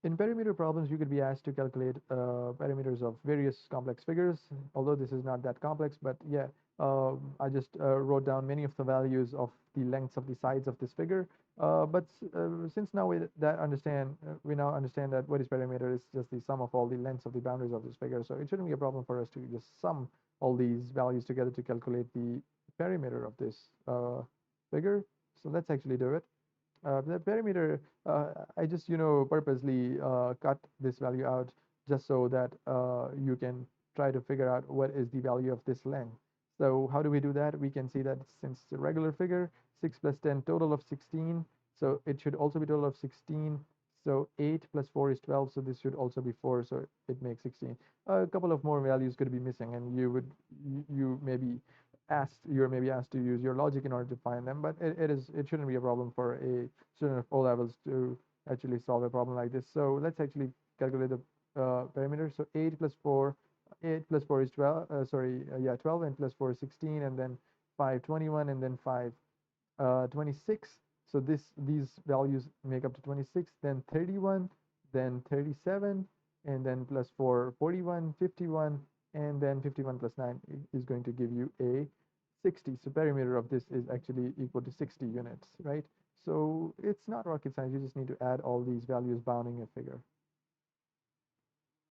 In perimeter problems, you could be asked to calculate perimeters of various complex figures, although this is not that complex, but yeah, I just wrote down many of the values of the lengths of the sides of this figure. But since now we now understand that what is perimeter is just the sum of all the lengths of the boundaries of this figure. So it shouldn't be a problem for us to just sum all these values together to calculate the perimeter of this figure. So let's actually do it. The perimeter, I just, purposely cut this value out just so that you can try to figure out what is the value of this length. So how do we do that? We can see that since it's a regular figure, 6 plus 10, total of 16. So it should also be total of 16. So 8 plus 4 is 12. So this should also be 4. So it makes 16. A couple of more values could be missing, and you maybe you're maybe asked to use your logic in order to find them, but it shouldn't be a problem for a student of O levels to actually solve a problem like this. So let's actually calculate the perimeter. So 8 plus 4 is 12. Yeah, 12, and plus 4 is 16, and then 5, 21, and then 5, 26. So these values make up to 26, then 31, then 37, and then plus 4, 41, 51, and then 51 plus 9 is going to give you a 60. So perimeter of this is actually equal to 60 units, right? So it's not rocket science. You just need to add all these values bounding a figure.